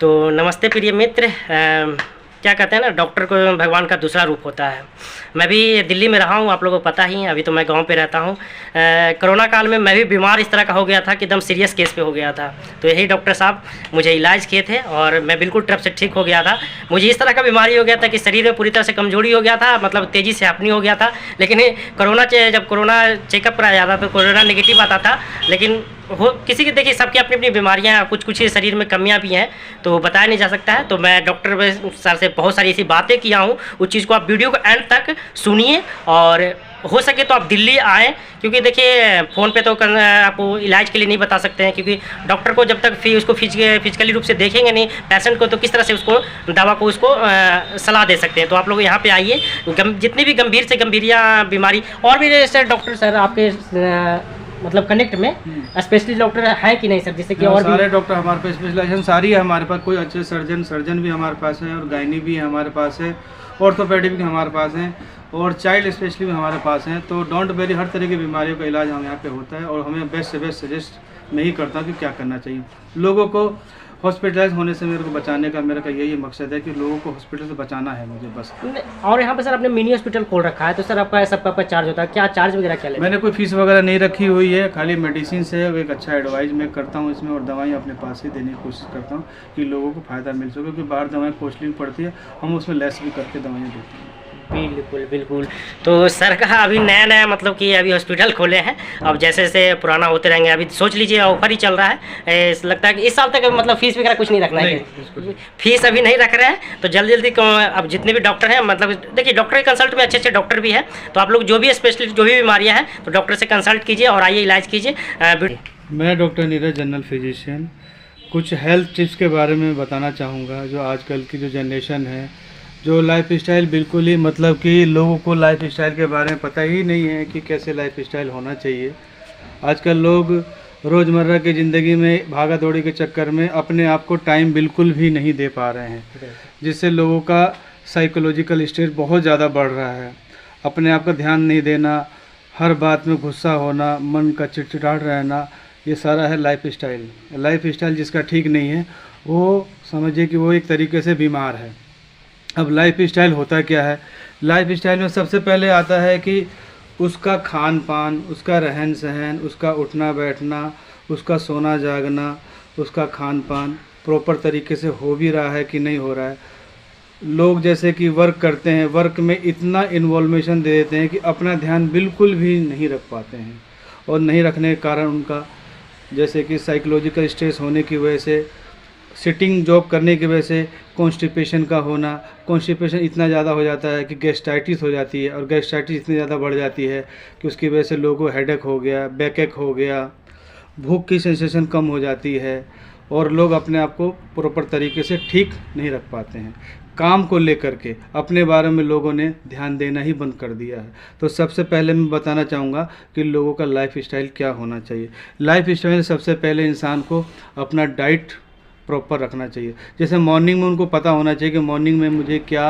तो नमस्ते प्रिय मित्र। क्या कहते हैं ना, डॉक्टर को भगवान का दूसरा रूप होता है। मैं भी दिल्ली में रहा हूँ, आप लोगों को पता ही है। अभी तो मैं गांव पे रहता हूँ। कोरोना काल में मैं भी बीमार इस तरह का हो गया था कि एकदम सीरियस केस पे हो गया था। तो यही डॉक्टर साहब मुझे इलाज किए थे और मैं बिल्कुल ट्रप से ठीक हो गया था। मुझे इस तरह का बीमारी हो गया था कि शरीर में पूरी तरह से कमजोरी हो गया था, मतलब तेज़ी से अपनी हो गया था। लेकिन जब कोरोना चेकअप कराया जाता तो कोरोना नेगेटिव आता था। लेकिन हो किसी की, देखिए सबकी अपनी अपनी बीमारियां, कुछ कुछ शरीर में कमियां भी हैं, तो बताया नहीं जा सकता है। तो मैं डॉक्टर सर से बहुत सारी ऐसी बातें किया हूँ। उस चीज़ को आप वीडियो को एंड तक सुनिए और हो सके तो आप दिल्ली आएँ, क्योंकि देखिए फ़ोन पे तो आपको इलाज के लिए नहीं बता सकते हैं, क्योंकि डॉक्टर को जब तक उसको फिजिकली रूप से देखेंगे नहीं पेशेंट को, तो किस तरह से उसको दवा को उसको सलाह दे सकते हैं। तो आप लोग यहाँ पे आइए, जितनी भी गंभीर से गंभीर बीमारी और भी जैसे डॉक्टर सर आपके मतलब कनेक्ट में स्पेशलिस्ट डॉक्टर है कि नहीं सर, जैसे कि और सारे डॉक्टर हमारे पास स्पेशलाइजेशन सारी है हमारे पास। कोई अच्छे सर्जन भी हमारे पास है, और गायनी भी हमारे पास है, ऑर्थोपेडिक भी हमारे पास है, और चाइल्ड स्पेशलिस्ट भी हमारे पास हैं। तो डोंट वेरी, हर तरह की बीमारियों का इलाज हम यहाँ पे होता है। और हमें बेस्ट से बेस्ट सजेस्ट मैं ही करता हूँ कि क्या करना चाहिए। लोगों को हॉस्पिटलाइज होने से मेरे को बचाने का मेरा यही मकसद है कि लोगों को हॉस्पिटल से बचाना है मुझे बस। और यहाँ पे सर आपने मिनी हॉस्पिटल खोल रखा है, तो सर आपका सबका चार्ज होता है क्या? चार्ज वगैरह क्या लेते हैं? मैंने कोई फीस वगैरह नहीं रखी हुई है, खाली मेडिसिन से एक अच्छा एडवाइस मैं करता हूँ इसमें, और दवाएं अपने पास ही देने की कोशिश करता हूँ कि लोगों को फ़ायदा मिल सके। क्योंकि बाहर दवाएं कॉस्टली पड़ती है, हम उसमें लेस भी करके दवाएँ देते हैं। बिल्कुल बिल्कुल। तो सर का अभी नया मतलब कि अभी हॉस्पिटल खोले हैं, अब जैसे जैसे पुराना होते रहेंगे। अभी सोच लीजिए ऑफर ही चल रहा है, लगता है कि इस साल तक मतलब फीस वगैरह कुछ नहीं रखना है, फीस अभी नहीं रख रहे हैं। तो जल्दी अब जितने भी डॉक्टर हैं, मतलब देखिए डॉक्टर के कंसल्ट में अच्छे डॉक्टर भी हैं, तो आप लोग जो भी स्पेशलिस्ट जो भी बीमारियाँ हैं तो डॉक्टर से कंसल्ट कीजिए और आइए इलाज कीजिए। मैं डॉक्टर नीरज, जनरल फिजिशियन, कुछ हेल्थ टिप्स के बारे में बताना चाहूँगा। जो आजकल की जो जनरेशन है, जो लाइफ स्टाइल बिल्कुल ही, मतलब कि लोगों को लाइफ स्टाइल के बारे में पता ही नहीं है कि कैसे लाइफ स्टाइल होना चाहिए। आजकल लोग रोज़मर्रा की ज़िंदगी में भागा दौड़ी के चक्कर में अपने आप को टाइम बिल्कुल भी नहीं दे पा रहे हैं, जिससे लोगों का साइकोलॉजिकल स्ट्रेस बहुत ज़्यादा बढ़ रहा है। अपने आप का ध्यान नहीं देना, हर बात में गुस्सा होना, मन का चिड़चिड़ाहट रहना, ये सारा है लाइफ स्टाइल। लाइफ स्टाइल जिसका ठीक नहीं है, वो समझिए कि वो एक तरीके से बीमार है। अब लाइफ स्टाइल होता क्या है? लाइफ स्टाइल में सबसे पहले आता है कि उसका खान पान, उसका रहन सहन, उसका उठना बैठना, उसका सोना जागना, उसका खान पान प्रॉपर तरीके से हो भी रहा है कि नहीं हो रहा है। लोग जैसे कि वर्क करते हैं, वर्क में इतना इन्वॉल्वेशन दे देते हैं कि अपना ध्यान बिल्कुल भी नहीं रख पाते हैं, और नहीं रखने के कारण उनका जैसे कि साइकोलॉजिकल स्ट्रेस होने की वजह से, सिटिंग जॉब करने की वजह से कॉन्स्टिपेशन का होना, कॉन्स्टिपेशन इतना ज़्यादा हो जाता है कि गैस्ट्राइटिस हो जाती है, और गैस्ट्राइटिस इतनी ज़्यादा बढ़ जाती है कि उसकी वजह से लोगों को हेडेक हो गया, बैकएक हो गया, भूख की सेंसेशन कम हो जाती है, और लोग अपने आप को प्रॉपर तरीके से ठीक नहीं रख पाते हैं। काम को लेकर के अपने बारे में लोगों ने ध्यान देना ही बंद कर दिया है। तो सबसे पहले मैं बताना चाहूँगा कि लोगों का लाइफ स्टाइल क्या होना चाहिए। लाइफ स्टाइल सबसे पहले इंसान को अपना डाइट प्रॉपर रखना चाहिए। जैसे मॉर्निंग में उनको पता होना चाहिए कि मॉर्निंग में मुझे क्या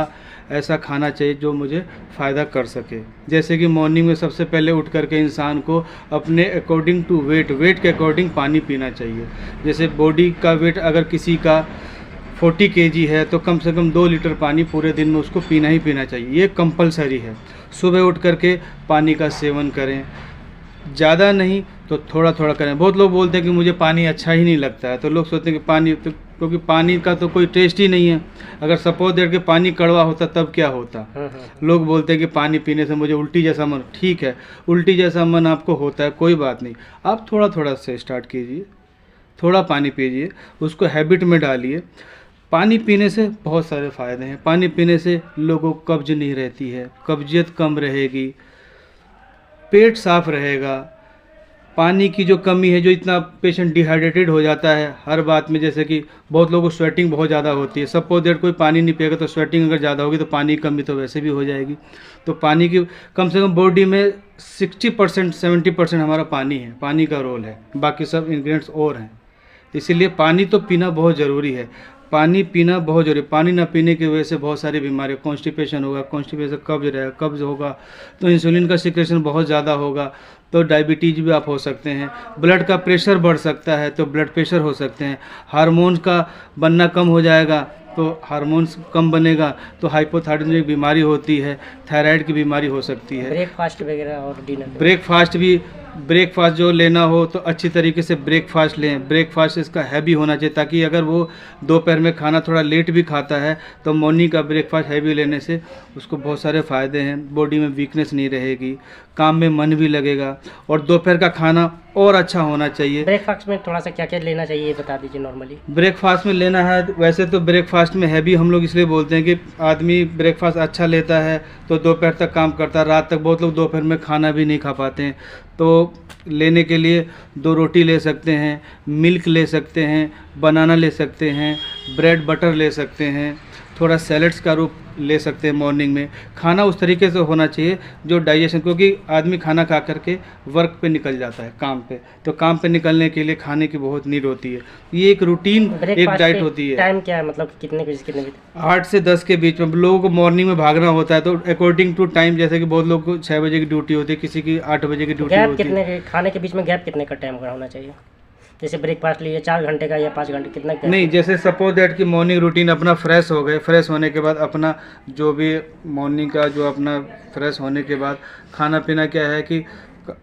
ऐसा खाना चाहिए जो मुझे फ़ायदा कर सके। जैसे कि मॉर्निंग में सबसे पहले उठ करके इंसान को अपने अकॉर्डिंग टू वेट के अकॉर्डिंग पानी पीना चाहिए। जैसे बॉडी का वेट अगर किसी का 40 kg है तो कम से कम 2 लीटर पानी पूरे दिन में उसको पीना ही पीना चाहिए, ये कंपलसरी है। सुबह उठ करके पानी का सेवन करें, ज़्यादा नहीं तो थोड़ा थोड़ा करें। बहुत लोग बोलते हैं कि मुझे पानी अच्छा ही नहीं लगता है, तो लोग सोचते हैं कि पानी तो, क्योंकि पानी का तो कोई टेस्ट ही नहीं है। अगर सपोज दैट के पानी कड़वा होता तब क्या होता। लोग बोलते हैं कि पानी पीने से मुझे उल्टी जैसा मन, ठीक है उल्टी जैसा मन आपको होता है, कोई बात नहीं, आप थोड़ा थोड़ा से स्टार्ट कीजिए, थोड़ा पानी पीजिए, उसको हैबिट में डालिए। पानी पीने से बहुत सारे फ़ायदे हैं। पानी पीने से लोगों को कब्ज नहीं रहती है, कब्जियत कम रहेगी, पेट साफ रहेगा। पानी की जो कमी है, जो इतना पेशेंट डिहाइड्रेटेड हो जाता है हर बात में, जैसे कि बहुत लोगों को स्वेटिंग बहुत ज़्यादा होती है। सपोज दैट कोई पानी नहीं पिएगा तो स्वेटिंग अगर ज़्यादा होगी तो पानी की कमी तो वैसे भी हो जाएगी। तो पानी की कम से कम बॉडी में 60% 70% हमारा पानी है, पानी का रोल है, बाकी सब इंग्रेडिएंट्स और हैं। इसीलिए पानी तो पीना बहुत ज़रूरी है। पानी पीना बहुत जरूरी। पानी ना पीने की वजह से बहुत सारी बीमारी, कॉन्स्टिपेशन होगा, कॉन्स्टिपेशन कब्ज रहेगा, कब्ज होगा तो इंसुलिन का सिक्रेशन बहुत ज़्यादा होगा। तो डायबिटीज भी आप हो सकते हैं। ब्लड का प्रेशर बढ़ सकता है तो ब्लड प्रेशर हो सकते हैं। हार्मोन्स का बनना कम हो जाएगा तो हार्मोन्स कम बनेगा तो हाइपोथायराइडिज्म बीमारी होती है, थायराइड की बीमारी हो सकती है। ब्रेकफास्ट वगैरह और डिनर, ब्रेकफास्ट जो लेना हो तो अच्छी तरीके से ब्रेकफास्ट लें। ब्रेकफास्ट इसका हैवी होना चाहिए ताकि अगर वो दोपहर में खाना थोड़ा लेट भी खाता है तो मॉर्निंग का ब्रेकफास्ट हैवी लेने से उसको बहुत सारे फ़ायदे हैं। बॉडी में वीकनेस नहीं रहेगी, काम में मन भी लगेगा और दोपहर का खाना और अच्छा होना चाहिए। ब्रेकफास्ट में थोड़ा सा क्या क्या लेना चाहिए ये बता दीजिए नॉर्मली। ब्रेकफास्ट में लेना है वैसे तो ब्रेकफास्ट में हैवी हम लोग इसलिए बोलते हैं कि आदमी ब्रेकफास्ट अच्छा लेता है तो दोपहर तक काम करता है, रात तक बहुत लोग दोपहर में खाना भी नहीं खा पाते हैं। तो लेने के लिए 2 रोटी ले सकते हैं, मिल्क ले सकते हैं, बनाना ले सकते हैं, ब्रेड बटर ले सकते हैं, थोड़ा सैलड्स का रूप ले सकते हैं। मॉर्निंग में खाना उस तरीके से होना चाहिए जो डाइजेशन, क्योंकि आदमी खाना खा करके वर्क पे निकल जाता है काम पे, तो काम पे निकलने के लिए खाने की बहुत नीड होती है। ये एक रूटीन एक डाइट होती है। टाइम क्या है, मतलब कितने बजे से कितने बजे? 8 से 10 के बीच में लोगों को मॉर्निंग में भागना होता है तो अकॉर्डिंग टू टाइम, जैसे कि बहुत लोग को 6 बजे की ड्यूटी होती है, किसी की 8 बजे की ड्यूटी गैप होती है। कितने खाने के बीच में गैप कितने का टाइम का होना चाहिए? जैसे ब्रेकफास्ट लिए 4 घंटे का या 5 घंटे, कितना gap? नहीं, जैसे सपोज दैट कि मॉर्निंग रूटीन अपना फ्रेश हो गए, फ्रेश होने के बाद अपना जो भी मॉर्निंग का जो अपना फ्रेश होने के बाद खाना पीना क्या है कि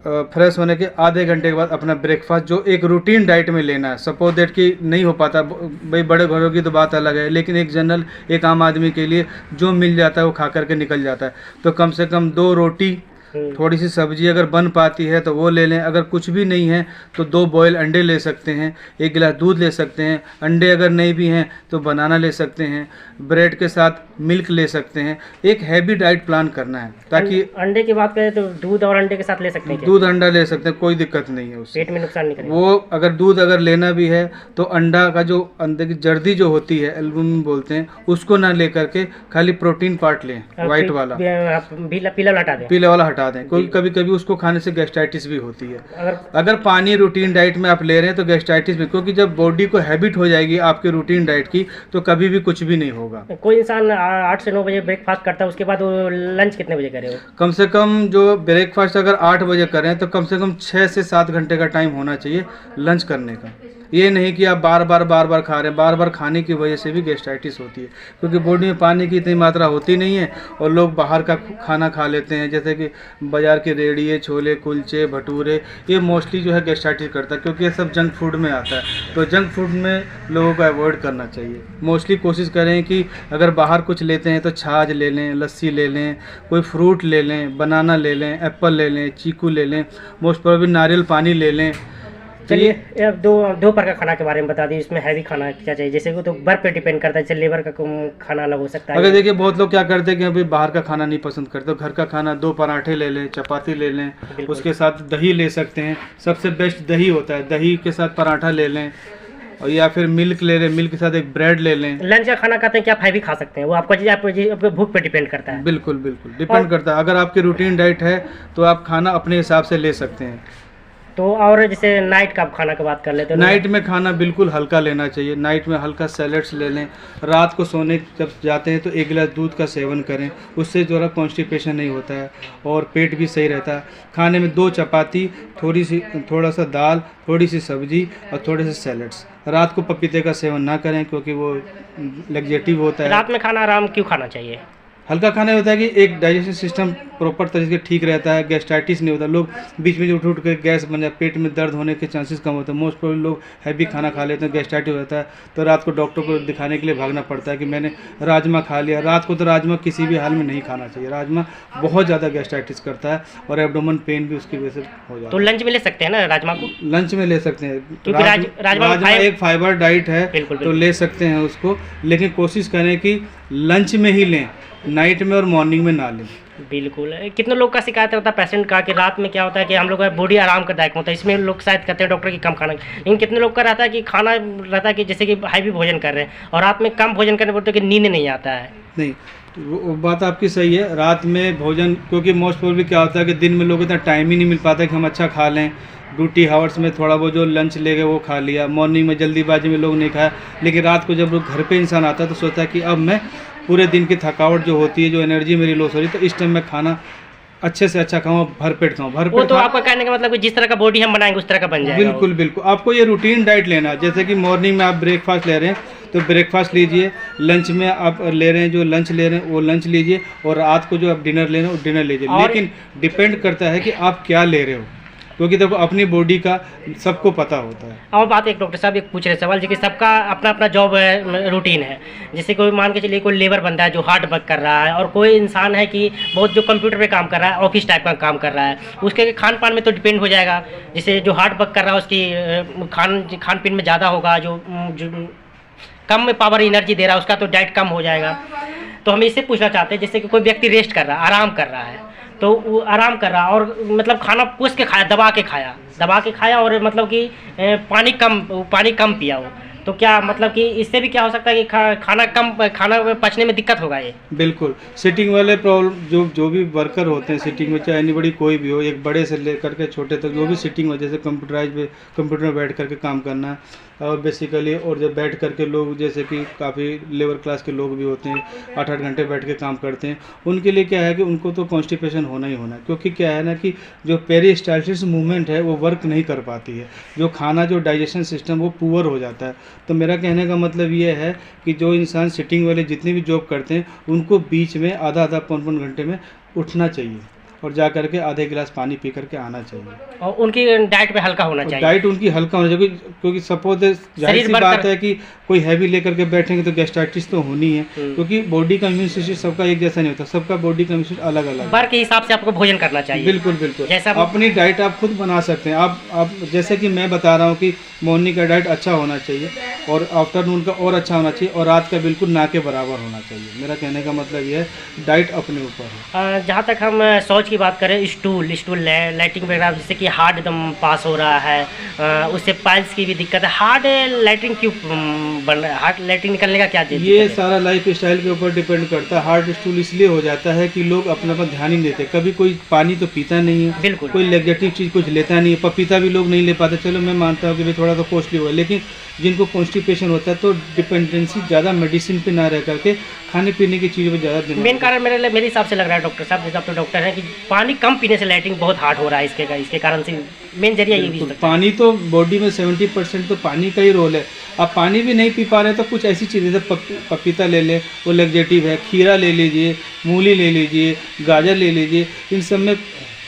फ्रेश होने के आधे घंटे के बाद अपना ब्रेकफास्ट जो एक रूटीन डाइट में लेना है। सपोज दैट कि नहीं हो पाता भाई, बड़े घरों की तो बात अलग है, लेकिन एक जनरल एक आम आदमी के लिए जो मिल जाता है वो खा करके निकल जाता है। तो कम से कम 2 रोटी, थोड़ी सी सब्जी अगर बन पाती है तो वो ले लें। अगर कुछ भी नहीं है तो 2 बॉयल अंडे ले सकते हैं, 1 गिलास दूध ले सकते हैं। अंडे अगर नहीं भी हैं तो बनाना ले सकते हैं, ब्रेड के साथ मिल्क ले सकते हैं। एक हैवी डाइट प्लान करना है ताकि अंडे की बात करें तो दूध और अंडे के साथ ले सकते हैं क्या? दूध अंडा ले सकते हैं, कोई दिक्कत नहीं है उससे, पेट में नुकसान नहीं करेगा। वो अगर दूध अगर लेना भी है तो अंडा का जो अंदर की जर्दी जो होती है, एल्बुमिन बोलते हैं, उसको ना ले करके खाली प्रोटीन पार्ट लें, वाइट वाला, पीला हटा दें, पीले वाला हटा दें, क्योंकि कभी कभी उसको खाने से गैस्ट्राइटिस भी होती है। अगर पानी रूटीन डाइट में आप ले रहे हैं तो गैस्ट्राइटिस में, क्योंकि जब बॉडी को हैबिट हो जाएगी आपके रूटीन डाइट की तो कभी भी कुछ भी नहीं होगा। कोई इंसान 8 से 9 बजे ब्रेकफास्ट करता है, उसके बाद वो लंच कितने बजे करे? कम से कम जो ब्रेकफास्ट अगर 8 बजे करें तो कम से कम 6 से 7 घंटे का टाइम होना चाहिए लंच करने का। ये नहीं कि आप बार बार खा रहे हैं। बार बार खाने की वजह से भी गैस्ट्राइटिस होती है, क्योंकि बॉडी में पानी की इतनी मात्रा होती नहीं है और लोग बाहर का खाना खा लेते हैं, जैसे कि बाज़ार के रेड़िए, छोले कुलचे, भटूरे, ये मोस्टली जो है गैस्ट्राइटिस करता है, क्योंकि ये सब जंक फूड में आता है। तो जंक फूड में लोगों को अवॉइड करना चाहिए। मोस्टली कोशिश करें कि अगर बाहर कुछ लेते हैं तो छाछ ले लें, लस्सी ले लें, कोई फ्रूट ले लें, बनाना ले लें, एप्पल ले लें, चीकू ले लें, मोस्ट प्रोबेबली नारियल पानी ले लें। चलिए अब दोपहर का खाना के बारे में बता दी, इसमें हैवी खाना क्या चाहिए? जैसे वो तो वर्क पे डिपेंड करता है, जैसे लेबर का खाना अलग हो सकता है। अगर देखिए बहुत लोग क्या करते हैं कि अभी बाहर का खाना नहीं पसंद करते, तो घर का खाना 2 पराठे ले लें, चपाती ले लें, उसके साथ दही ले सकते हैं। सबसे बेस्ट दही होता है, दही के साथ पराठा ले लें, और या फिर मिल्क ले लें, मिल्क के साथ एक ब्रेड ले लें। लंच का खाना खाते हैं क्या हैवी खा सकते हैं? वो आपको भूख पे डिपेंड करता है। बिल्कुल बिल्कुल डिपेंड करता है। अगर आपकी रूटीन डाइट है तो आप खाना अपने हिसाब से ले सकते हैं। तो और जैसे नाइट का खाना की बात कर लेते हैं, नाइट में खाना बिल्कुल हल्का लेना चाहिए। नाइट में हल्का सैलड्स ले लें। रात को सोने जब जाते हैं तो 1 गिलास दूध का सेवन करें, उससे जो है कॉन्स्टिपेशन नहीं होता है और पेट भी सही रहता है। खाने में 2 चपाती, थोड़ा सा दाल, थोड़ी सी सब्जी और थोड़े से सैलड्स। रात को पपीते का सेवन ना करें क्योंकि वो लग्जेटिव होता है। रात में खाना आराम क्यों खाना चाहिए? हल्का खाना होता है कि एक डाइजेशन सिस्टम प्रॉपर तरीके से ठीक रहता है, गैस्ट्राइटिस नहीं होता। लोग बीच में उठ कर गैस बन जाए, पेट में दर्द होने के चांसेस कम होते हैं। मोस्ट प्रोबेबली लोग हैवी खाना खा लेते हैं, गैस्ट्राइटिस होता है, तो रात को डॉक्टर को दिखाने के लिए भागना पड़ता है कि मैंने राजमा खा लिया। रात को तो राजमा किसी भी हाल में नहीं खाना चाहिए। राजमा बहुत ज़्यादा गैस्ट्राइटिस करता है और एब्डोमेन पेन भी उसकी वजह से हो जाता है। तो लंच में ले सकते हैं ना राजमा को? लंच में ले सकते हैं, क्योंकि राजमा एक फाइबर डाइट है, तो ले सकते हैं उसको, लेकिन कोशिश करें कि लंच में ही लें, नाइट में और मॉर्निंग में ना लें। बिल्कुल। कितने लोग का शिकायत होता है पेशेंट का कि रात में क्या होता है कि हम लोग का बॉडी आराम करदायक होता है, इसमें लोग शायद कहते हैं डॉक्टर की कम खाना, लेकिन कितने लोग का रहता है कि खाना रहता है कि जैसे कि हैवी भोजन कर रहे हैं और रात में कम भोजन करने पर तो कि नींद नहीं आता है। नहीं, वो बात आपकी सही है। रात में भोजन, क्योंकि मोस्ट प्रोबेबली क्या होता है कि दिन में लोगों को इतना टाइम ही नहीं मिल पाता कि हम अच्छा खा लें। ड्यूटी हावर्स में थोड़ा वो जो लंच ले गए वो खा लिया, मॉर्निंग में जल्दीबाजी में लोग नहीं खाया, लेकिन रात को जब लोग घर पे इंसान आता है तो सोचता है कि अब मैं पूरे दिन की थकावट जो होती है, जो एनर्जी मेरी लॉस हो रही है, तो इस टाइम मैं खाना अच्छे से अच्छा खाऊं, भरपेट खाऊं। वो भरपेट तो आपका कहने का मतलब कि जिस तरह का बॉडी हम बनाएंगे उस तरह का बन जाएगा। बिल्कुल बिल्कुल, आपको ये रूटीन डाइट लेना है। जैसे कि मॉर्निंग में आप ब्रेकफास्ट ले रहे हैं तो ब्रेकफास्ट लीजिए, लंच में आप ले रहे हैं जो लंच ले रहे हैं वो लंच लीजिए, और रात को जो आप डिनर ले रहे हैं वो डिनर लीजिए। लेकिन डिपेंड करता है कि आप क्या ले रहे हो, क्योंकि देखो अपनी बॉडी का सबको पता होता है। और बात एक डॉक्टर साहब एक पूछ रहे सवाल, जो कि सबका अपना अपना जॉब रूटीन है। जैसे कोई मान के चलिए कोई लेबर बंदा है जो हार्ड वर्क कर रहा है, और कोई इंसान है कि बहुत जो कंप्यूटर पे काम कर रहा है, ऑफिस टाइप का काम कर रहा है, उसके खान पान में तो डिपेंड हो जाएगा। जैसे जो हार्ड वर्क कर रहा है उसकी खान पीन में ज़्यादा होगा, जो कम में पावर एनर्जी दे रहा है उसका तो डाइट कम हो जाएगा। तो हम इससे पूछना चाहते हैं, जैसे कि कोई व्यक्ति रेस्ट कर रहा है, आराम कर रहा है, तो वो आराम कर रहा और मतलब खाना पूछ के खाया, दबा के खाया और मतलब कि पानी कम पिया हो, तो क्या मतलब कि इससे भी क्या हो सकता है कि खाना पचने में दिक्कत होगा ये? बिल्कुल, सिटिंग वाले प्रॉब्लम जो भी वर्कर होते हैं सिटिंग में, चाहे एनीबॉडी कोई भी हो, एक बड़े से लेकर के छोटे तक, जो भी सिटिंग में, जैसे कंप्यूटर में बैठ करके काम करना और बेसिकली, और जब बैठ करके लोग जैसे कि काफ़ी लेबर क्लास के लोग भी होते हैं 8-8 घंटे बैठ के काम करते हैं, उनके लिए क्या है कि उनको तो कॉन्स्टिपेशन होना ही होना है। क्योंकि क्या है ना कि जो पेरिस्टाल्टिस मूवमेंट है वो वर्क नहीं कर पाती है, जो खाना जो डाइजेशन सिस्टम वो पुअर हो जाता है। तो मेरा कहने का मतलब ये है कि जो इंसान सिटिंग वाले जितने भी जॉब करते हैं उनको बीच में आधा पौन घंटे में उठना चाहिए और जा करके आधे गिलास पानी पी करके आना चाहिए। और उनकी डाइट पे हल्का होना चाहिए। डाइट उनकी हल्का होना चाहिए, क्योंकि सपोज जाहिर सी बात है कि कोई हैवी लेकर के बैठेंगे तो गैस्ट्राइटिस तो होनी है, क्योंकि बॉडी का इम्यून सिस्टम सबका एक जैसा नहीं होता, सबका बॉडी का इम्यून सिस्टम अलग अलग वर्क के हिसाब से आपको भोजन करना चाहिए। बिल्कुल बिल्कुल, जैसा अपनी डाइट आप खुद बना सकते हैं। आप जैसे कि मैं बता रहा हूँ कि मॉर्निंग का डाइट अच्छा होना चाहिए और आफ्टरनून का और अच्छा होना चाहिए और रात का बिल्कुल ना के बराबर होना चाहिए। मेरा कहने का मतलब ये है डाइट अपने ऊपर है। जहाँ तक हम शौच की बात करें, स्टूल लैट्रिन वगैरह, जैसे कि हार्ड एकदम पास हो रहा है, उससे पाइल्स की भी दिक्कत है। हार्ड लैट्रिन क्यों बन रहा है? हार्ड लैट्रिन निकलने का क्या चीज़? ये सारा लाइफ स्टाइल के ऊपर डिपेंड करता है। हार्ड स्टूल इसलिए हो जाता है कि लोग अपने पर ध्यान ही नहीं देते। कभी कोई पानी तो पीता नहीं है, बिल्कुल, कोई लेगेटिव चीज़ कुछ लेता नहीं है, पपीता भी लोग नहीं ले पाते। चलो मैं मानता हूँ कि भाई थोड़ा तो कॉस्टली होगा, लेकिन जिनको कॉन्स्टिपेशन होता है तो डिपेंडेंसी ज़्यादा मेडिसिन पे ना रह करके खाने पीने की चीज़ों पे ज़्यादा। मेन कारण मेरे हिसाब से लग रहा है डॉक्टर साहब, जैसे आप तो डॉक्टर हैं, कि पानी कम पीने से लैट्रिन बहुत हार्ड हो रहा है। इसके कारण से मेन जरिया ये भी। पानी तो बॉडी में 70% तो पानी का ही रोल है। आप पानी भी नहीं पी पा रहे तो कुछ ऐसी चीज़ें, जैसे पपीता ले लें वो लेगेटिव है, खीरा ले लीजिए, मूली ले लीजिए, गाजर ले लीजिए, इन सब में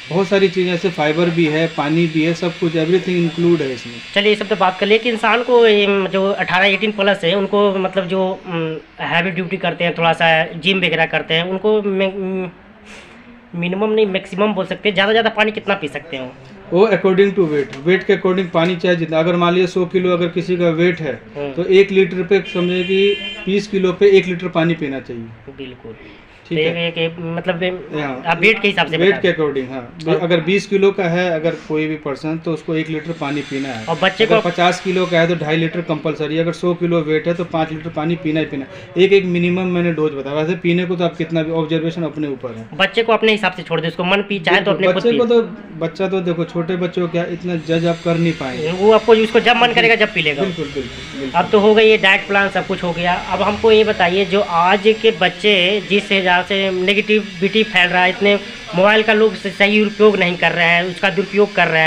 बहुत सारी चीज़ें, ऐसे फाइबर भी है, पानी भी है, सब कुछ एवरीथिंग इंक्लूड है इसमें। चलिए ये सब तो बात कर लिए कि इंसान को जो 18-18 प्लस है उनको मतलब जो हैवी ड्यूटी करते हैं, थोड़ा सा जिम वगैरह करते हैं, उनको मिनिमम नहीं मैक्सिमम बोल सकते हैं, ज़्यादा पानी कितना पी सकते हैं वो अकॉर्डिंग टू वेट के अकॉर्डिंग पानी चाहे जितना। अगर मान लिया 100 किलो अगर किसी का वेट है तो 1 लीटर पे समझे कि 20 किलो पे 1 लीटर पानी पीना चाहिए। बिल्कुल, ठीक है, मतलब आप वेट के हिसाब से, वेट के अकॉर्डिंग। हाँ, अगर 20 किलो का है अगर कोई भी पर्सन तो उसको 1 लीटर पानी पीना है। और बच्चे को 50 किलो का है तो 2.5 लीटर कंपलसरी। अगर 100 किलो वेट है तो 5 लीटर पानी पीना ही पीना। एक मिनिमम मैंने डोज बताया। वैसे पीने को तो आप कितना भी, ऑब्जर्वेशन अपने ऊपर है। बच्चे को अपने हिसाब से छोड़ दे, उसको मन पी चाहे तो अपने बच्चे को तो, बच्चा तो देखो छोटे बच्चों क्या इतना जज आप कर नहीं पाएंगे, वो आपको उसको जब मन करेगा जब पी लेगा। बिल्कुल बिल्कुल। अब तो हो गई ये डाइट प्लान, सब कुछ हो गया। अब हमको ये बताइए, जो आज के बच्चे जिस हिसाब से नेगेटिविटी फैल रहा है, इतने मोबाइल का लोग सही उपयोग नहीं कर रहे हैं, उसका दुरुपयोग कर रहे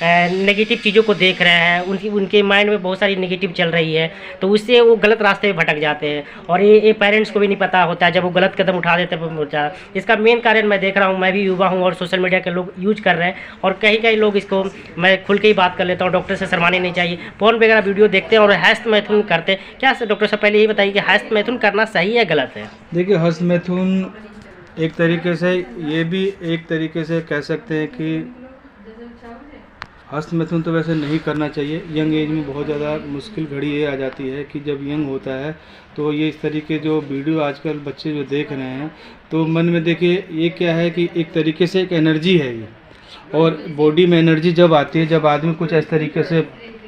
हैं, नेगेटिव चीज़ों को देख रहे हैं, उनके माइंड में बहुत सारी नेगेटिव चल रही है, तो उससे वो गलत रास्ते में भटक जाते हैं। और ये पेरेंट्स को भी नहीं पता होता है, जब वो गलत कदम उठा देते हैं। इसका मेन कारण मैं देख रहा हूँ, मैं भी युवा हूँ और सोशल मीडिया के लोग यूज कर रहे हैं, और कहीं लोग इसको, मैं खुल के ही बात कर लेता हूँ, डॉक्टर से शर्माने नहीं चाहिए। फोन वगैरह वीडियो देखते हैं और हस्त मैथुन करते हैं। क्या डॉक्टर साहब पहले ये बताइए कि हस्त मैथुन करना सही है गलत है? देखिए, हस्त मैथुन एक तरीके से, ये भी एक तरीके से कह सकते हैं कि हस्त मैथुन तो वैसे नहीं करना चाहिए। यंग एज में बहुत ज़्यादा मुश्किल घड़ी ये आ जाती है कि जब यंग होता है तो ये इस तरीके जो वीडियो आजकल बच्चे जो देख रहे हैं, तो मन में देखिए ये क्या है कि एक तरीके से एक एनर्जी है ये, और बॉडी में एनर्जी जब आती है, जब आदमी कुछ इस तरीके से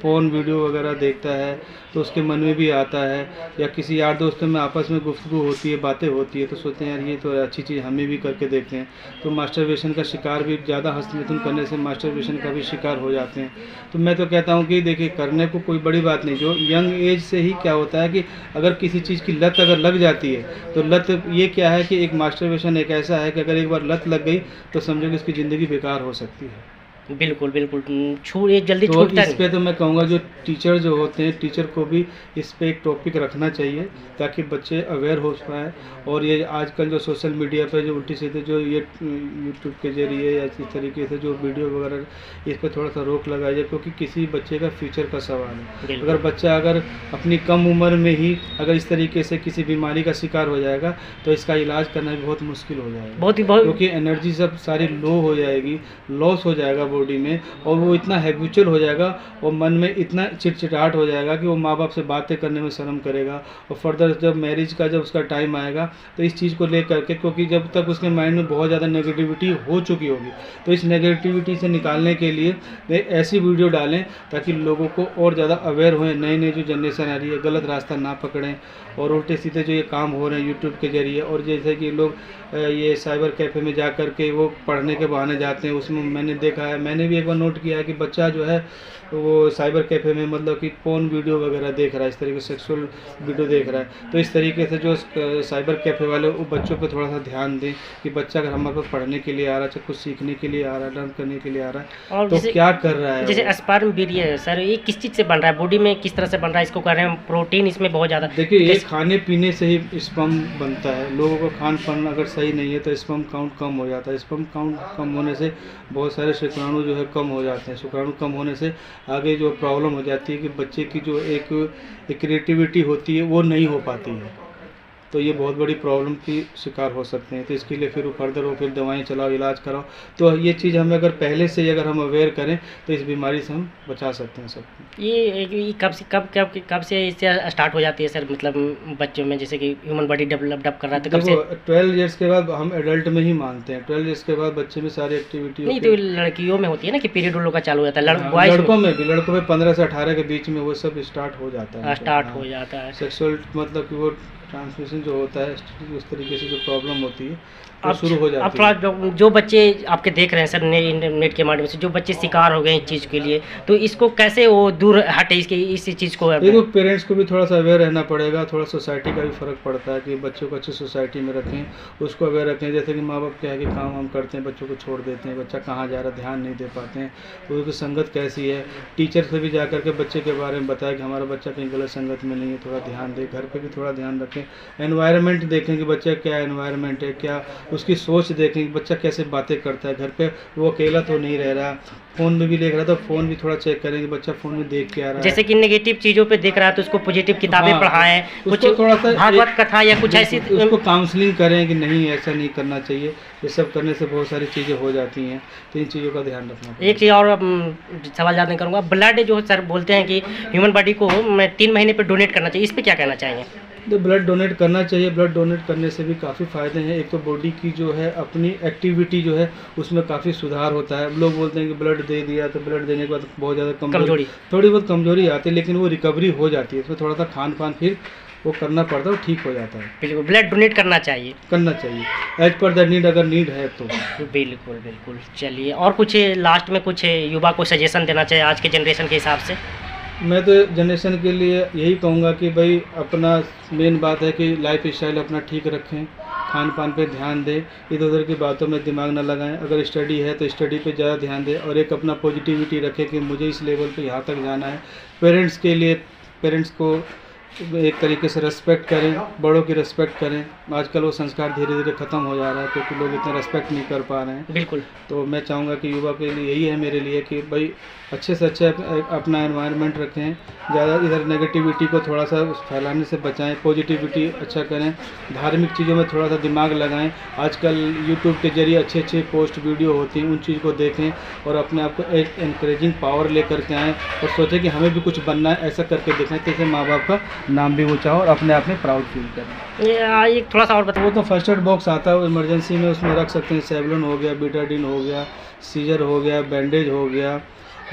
फ़ोन वीडियो वगैरह देखता है तो उसके मन में भी आता है, या किसी यार दोस्तों में आपस में गुफ्तगू होती है, बातें होती है, तो सोचते हैं यार ये तो अच्छी चीज़ हमें भी करके देखते हैं। तो मास्टरबेशन का शिकार भी, ज़्यादा हस्तमिथुन करने से मास्टरबेशन का भी शिकार हो जाते हैं। तो मैं तो कहता हूँ कि देखिए, करने को कोई बड़ी बात नहीं, जो यंग एज से ही क्या होता है कि अगर किसी चीज़ की लत अगर लग जाती है तो लत ये क्या है कि एक मास्टरबेशन एक ऐसा है कि अगर एक बार लत लग गई तो समझो कि इसकी ज़िंदगी बेकार हो सकती है। बिल्कुल बिल्कुल। छूट ये जल्दी तो छूटता इस पे तो मैं कहूँगा जो टीचर जो होते हैं, टीचर को भी इस पे एक टॉपिक रखना चाहिए ताकि बच्चे अवेयर हो पाए। और ये आजकल जो सोशल मीडिया पे जो उल्टी सीधे जो ये यूट्यूब के ज़रिए या इस तरीके से जो वीडियो वगैरह, इस पे थोड़ा सा रोक लगाई जाए, क्योंकि किसी बच्चे का फ्यूचर का सवाल है। अगर बच्चा अगर अपनी कम उम्र में ही अगर इस तरीके से किसी बीमारी का शिकार हो जाएगा तो इसका इलाज करना भी बहुत मुश्किल हो जाएगा, बहुत क्योंकि एनर्जी सब सारी लो हो जाएगी, लॉस हो जाएगा बॉडी में, और वो इतना हैबिचुअल हो जाएगा और मन में इतना चिड़चिड़ाहट हो जाएगा कि वो माँ बाप से बातें करने में शर्म करेगा। और फर्दर जब मैरिज का जब उसका टाइम आएगा तो इस चीज़ को लेकर के, क्योंकि जब तक उसके माइंड में बहुत ज़्यादा नेगेटिविटी हो चुकी होगी, तो इस नेगेटिविटी से निकालने के लिए वे ऐसी वीडियो डालें ताकि लोगों को और ज़्यादा अवेयर हों, नई नई जो जनरेशन आ रही है गलत रास्ता ना पकड़ें। और उल्टे सीधे जो ये काम हो रहे हैं यूट्यूब के ज़रिए, और जैसे कि लोग ये साइबर कैफ़े में जा कर के वो पढ़ने के बहाने जाते हैं, उसमें मैंने देखा है, मैंने भी एक बार नोट किया है कि बच्चा जो है वो साइबर कैफ़े में मतलब कि पोर्न वीडियो वगैरह देख रहा है, इस तरीके से सेक्सुअल वीडियो देख रहा है। तो इस तरीके से जो साइबर कैफ़े वाले वो बच्चों पे थोड़ा सा ध्यान दें कि बच्चा अगर हमारे पास पढ़ने के लिए आ रहा है, चाहे कुछ सीखने के लिए आ रहा है, लर्न करने के लिए आ रहा है, और तो क्या कर रहा है। जैसे स्पर्म वीर्य है सर, ये किस चीज़ से बन रहा है, बॉडी में किस तरह से बन रहा है, इसको कर रहे हैं प्रोटीन इसमें बहुत ज़्यादा। देखिए, ये खाने पीने से ही स्पर्म बनता है। लोगों का खान पान अगर सही नहीं है तो स्पर्म काउंट कम हो जाता है। स्पर्म काउंट कम होने से बहुत सारे शुक्राणु जो है कम हो जाते हैं। शुक्राणु कम होने से आगे जो प्रॉब्लम हो जाती है कि बच्चे की जो एक क्रिएटिविटी होती है वो नहीं हो पाती है, तो ये बहुत बड़ी प्रॉब्लम की शिकार हो सकते हैं। तो इसके लिए फिर फर्दर वो फिर दवाएं चलाओ, इलाज कराओ। तो ये चीज़ हमें अगर पहले से ही अगर हम अवेयर करें तो इस बीमारी से हम बचा सकते हैं सबको। ये कब से इससे स्टार्ट हो जाती है सर, मतलब बच्चों में, जैसे कि ह्यूमन बॉडी डेवलप कर रहा है तो कब से? 12 ईयर्स के बाद हम एडल्ट में ही मानते हैं। 12 ईयर्स के बाद बच्चे में सारी एक्टिविटी नहीं, तो लड़कियों में होती है ना कि पीरियड उन लोग का चालू हो जाता है, लड़कों में 15 से 18 के बीच में वो सब स्टार्ट हो जाता है। हो जाता है सेक्सुअल मतलब कि वो ट्रांसमिशन जो होता है उस तरीके से जो प्रॉब्लम होती है वो शुरू हो जाती है। अब थोड़ा जो बच्चे आपके देख रहे हैं सर नेट के माध्यम से, जो बच्चे शिकार हो गए इस चीज़ के लिए, तो इसको कैसे वो दूर हटे इस चीज़ को? देखो, पेरेंट्स को भी थोड़ा सा अवेयर रहना पड़ेगा। थोड़ा सोसाइटी का भी फ़र्क पड़ता है कि बच्चों को अच्छी सोसाइटी में रखें, उसको अवेयर रखें। जैसे कि माँ बाप क्या है कि काम वाम करते हैं, बच्चों को छोड़ देते हैं, बच्चा कहाँ जा रहा है ध्यान नहीं दे पाते हैं, तो उसकी संगत कैसी है। टीचर से भी जा करके बच्चे के बारे में बताया कि हमारा बच्चा कहीं गलत संगत में नहीं है, थोड़ा ध्यान दें। घर पर भी थोड़ा ध्यान रखें। एनवायरनमेंट देखें कि बच्चा क्या एनवायरनमेंट है, क्या उसकी सोच देखें कि बच्चा कैसे बातें करता है। घर पे वो अकेला तो नहीं रह रहा, फ़ोन में भी देख रहा था, फ़ोन भी थोड़ा चेक करें कि बच्चा फ़ोन में देख के आ रहा है। जैसे कि नेगेटिव चीज़ों पे देख रहा है तो उसको पॉजिटिव किताबें पढ़ाएं, कुछ थोड़ा सा भागवत कथा या कुछ ऐसी, उसको काउंसलिंग करें कि नहीं ऐसा नहीं करना चाहिए। ये सब करने से बहुत सारी चीज़ें हो जाती हैं, तो इन चीज़ों का ध्यान रखना। एक चीज़ और सवाल याद नहीं करूँगा, ब्लड जो सर बोलते हैं कि ह्यूमन बॉडी को 3 महीने पर डोनेट करना चाहिए, इस पर क्या कहना चाहेंगे? तो ब्लड डोनेट करना चाहिए। ब्लड डोनेट करने से भी काफ़ी फ़ायदे हैं। एक तो बॉडी की जो है अपनी एक्टिविटी जो है उसमें काफ़ी सुधार होता है। लोग बोलते हैं कि ब्लड दे दिया तो ब्लड देने के बाद बहुत ज़्यादा कमजोरी, थोड़ी बहुत कमजोरी आती है, लेकिन वो रिकवरी हो जाती है। उसमें थोड़ा सा खान पान फिर वो करना पड़ता है, ठीक हो जाता है। बिल्कुल, ब्लड डोनेट करना चाहिए एज पर द नीड, अगर नीड है तो। बिल्कुल। चलिए, और कुछ लास्ट में कुछ युवा को सजेशन देना चाहिए आज के जनरेशन के हिसाब से? मैं तो जनरेशन के लिए यही कहूँगा कि भाई अपना मेन बात है कि लाइफ स्टाइल अपना ठीक रखें, खान पान पे ध्यान दें, इधर उधर की बातों में दिमाग न लगाएं। अगर स्टडी है तो स्टडी पे ज़्यादा ध्यान दें, और एक अपना पॉजिटिविटी रखें कि मुझे इस लेवल पे यहाँ तक जाना है। पेरेंट्स के लिए पेरेंट्स को एक तरीके से रेस्पेक्ट करें, बड़ों की रेस्पेक्ट करें। आजकल वो संस्कार धीरे धीरे ख़त्म हो जा रहा है क्योंकि लोग इतना रेस्पेक्ट नहीं कर पा रहे हैं। बिल्कुल। तो मैं चाहूँगा कि युवा के लिए यही है मेरे लिए कि भाई अच्छे से अच्छा अपना एनवायरनमेंट रखें, ज़्यादा इधर नेगेटिविटी को थोड़ा सा फैलाने से बचाएं, पॉजिटिविटी अच्छा करें, धार्मिक चीज़ों में थोड़ा सा दिमाग लगाएं। आजकल यूट्यूब के जरिए अच्छे अच्छे पोस्ट वीडियो होती हैं, उन चीज़ को देखें और अपने आप को एक एनकरेजिंग पावर लेकर के आएँ और सोचें कि हमें भी कुछ बनना है, ऐसा करके दिखाएं जैसे माँ बाप का नाम भी ऊँचा हो और अपने आप में प्राउड फील करें। ये थोड़ा सा और बताओ। वो तो फर्स्ट एड बॉक्स आता है, इमरजेंसी में उसमें रख सकते हैं। सेवलॉन हो गया, बीटाडीन हो गया, सीजर हो गया, बैंडेज हो गया,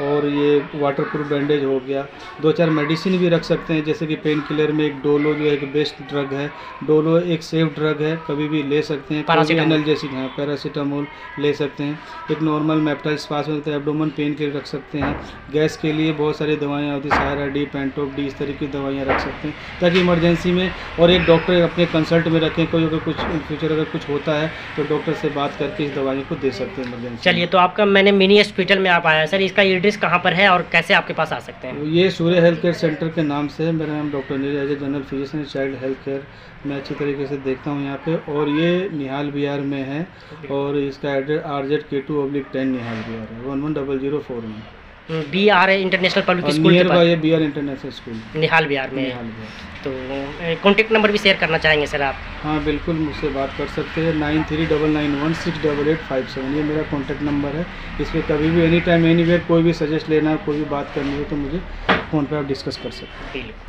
और ये वाटरप्रूफ बैंडेज हो गया। 2-4 मेडिसिन भी रख सकते हैं, जैसे कि पेन किलर में एक डोलो जो है एक बेस्ट ड्रग है। डोलो एक सेफ ड्रग है, कभी भी ले सकते हैं। पैरासीटामोल। एनाल्जेसिक है, पैरासीटामोल ले सकते हैं। एक नॉर्मल मेप्टाइल स्पास में होता है, एब्डोमेन पेन के लिए रख सकते हैं। गैस के लिए बहुत सारी दवाइयाँ होती हैं, सायरा डी, पेंटोप डी, इस तरह की दवाइयाँ रख सकते हैं ताकि इमरजेंसी में। और एक डॉक्टर अपने कंसल्ट में रखें, कोई अगर कुछ इन फ्यूचर अगर कुछ होता है तो डॉक्टर से बात करके इस दवाइयों को दे सकते हैं इमरजेंसी। चलिए, तो आपका मैंने मिनी हॉस्पिटल में आप आया सर, इसका एड्रेस कहाँ पर है और कैसे आपके पास आ सकते हैं? ये सूर्य हेल्थ केयर सेंटर के नाम से है। मेरा नाम डॉक्टर नीरज है, general physician child health care मैं अच्छी तरीके से देखता हूँ यहाँ पे। और ये निहाल बिहार में है और इसका एड्रेस RZ K2/10 निहाल बिहार है, 110041 में। BR इंटरनेशनल पब्लिक स्कूल के नियर पास, बाय BR इंटरनेशनल स्कूल निहाल बिहार में है। निहाल बिहार। तो कॉन्टेक्ट नंबर भी शेयर करना चाहेंगे सर आप? हाँ बिल्कुल, मुझसे बात कर सकते हैं। 9399168857 ये मेरा कॉन्टैक्ट नंबर है। इस पर कभी भी एनी टाइम एनीवेयर कोई भी सजेस्ट लेना, कोई भी बात करनी हो तो मुझे फ़ोन पे आप डिस्कस कर सकते हैं।